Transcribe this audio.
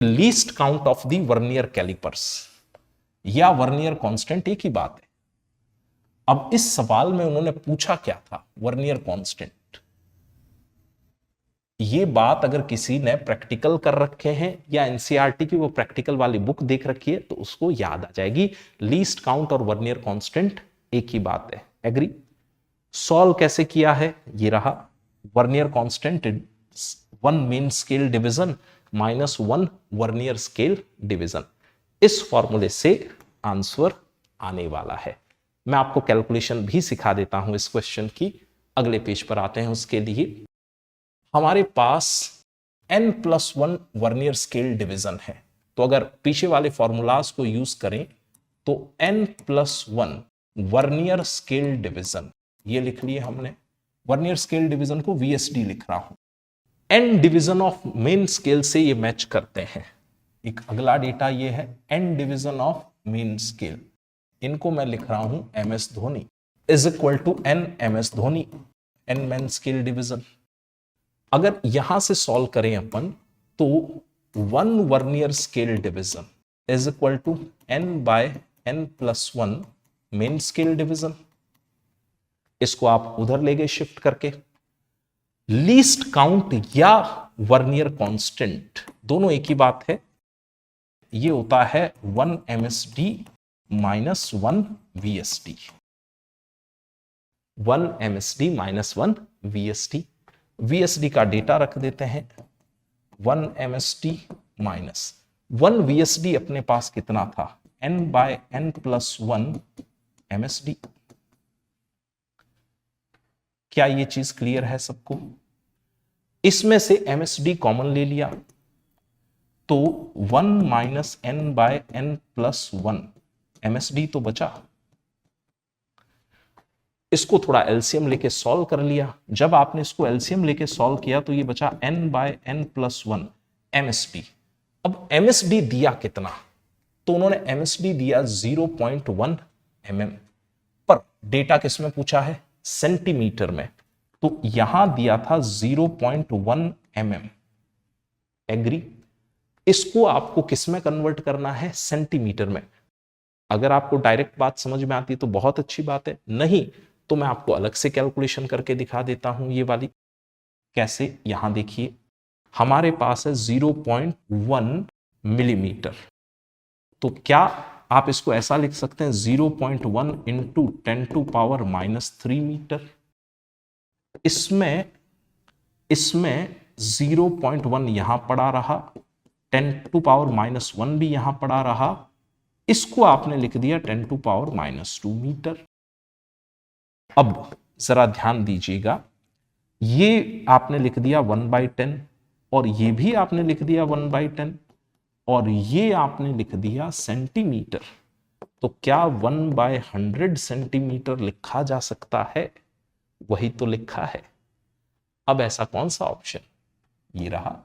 Least count of the vernier callipers या vernier constant एक ही बात है। अब इस सवाल में उन्होंने पूछा क्या था, वर्नियर कांस्टेंट। ये बात अगर किसी ने प्रैक्टिकल कर रखे हैं या एनसीईआरटी की वो प्रैक्टिकल वाली बुक देख रखी है तो उसको याद आ जाएगी। लीस्ट काउंट और वर्नियर कांस्टेंट एक ही बात है। एग्री? सॉल्व कैसे किया है, ये रहा। Vernier constant 1 main scale division minus 1 vernier scale division. इस फॉर्मूले से आंसर आने वाला है। मैं आपको कैलकुलेशन भी सिखा देता हूं इस क्वेश्चन की। अगले पेज पर आते हैं। उसके लिए हमारे पास n+1 वर्नियर स्केल डिवीजन है। तो अगर पीछे वाले फॉर्मूलाज को यूज करें तो n+1 वर्नियर स्केल डिवीजन, ये लिख लिए हमने। वर्नियर स्केल डिवीजन को VSD लिख रहा हूं। n division of main scale से ये मैच करते हैं। एक अगला डेटा ये है n division of main scale, इनको मैं लिख रहा हूं MS धोनी is equal to n MS धोनी, n मेन स्केल डिवीजन। अगर यहां से सॉल्व करें अपन तो 1 vernier scale division is equal to n by n+1 main scale division. इसको आप उधर ले गए शिफ्ट करके। लीस्ट काउंट या वर्नियर कांस्टेंट दोनों एक ही बात है। ये होता है 1 MSD minus 1 VSD। 1 MSD minus 1 VSD। VSD का डेटा रख देते हैं 1 MSD माइनस 1 VSD अपने पास कितना था, n बाय n+1 MSD। क्या ये चीज क्लियर है सबको? इसमें से MSD कॉमन ले लिया तो 1 minus n by n+1 MSD तो बचा। इसको थोड़ा एलसीएम लेके सॉल्व कर लिया। जब आपने इसको एलसीएम लेके सॉल्व किया तो ये बचा n बाय n+1 MSD। अब MSD दिया कितना, तो उन्होंने MSD दिया 0.1 mm, पर डेटा किस में पूछा है, सेंटीमीटर में। तो यहां दिया था 0.1 mm। एग्री? इसको आपको किस में कन्वर्ट करना है, सेंटीमीटर में। अगर आपको डायरेक्ट बात समझ में आती है तो बहुत अच्छी बात है, नहीं तो मैं आपको अलग से कैलकुलेशन करके दिखा देता हूं ये वाली। कैसे? यहां देखिए हमारे पास है 0.1 मिलीमीटर। तो क्या आप इसको ऐसा लिख सकते हैं 0.1 इंटू 10⁻³ मीटर। इसमें 0.1 यहां पड़ा रहा, 10⁻⁻1 भी यहां पड़ा रहा। इसको आपने लिख दिया 10⁻⁻² मीटर। अब जरा ध्यान दीजिएगा, ये आपने लिख दिया 1/10 और ये भी आपने लिख दिया 1/10 और ये आपने लिख दिया सेंटीमीटर। तो क्या 1/100 सेंटीमीटर लिखा जा सकता है? वही तो लिखा है। अब ऐसा कौन सा ऑप्शन, ये रहा।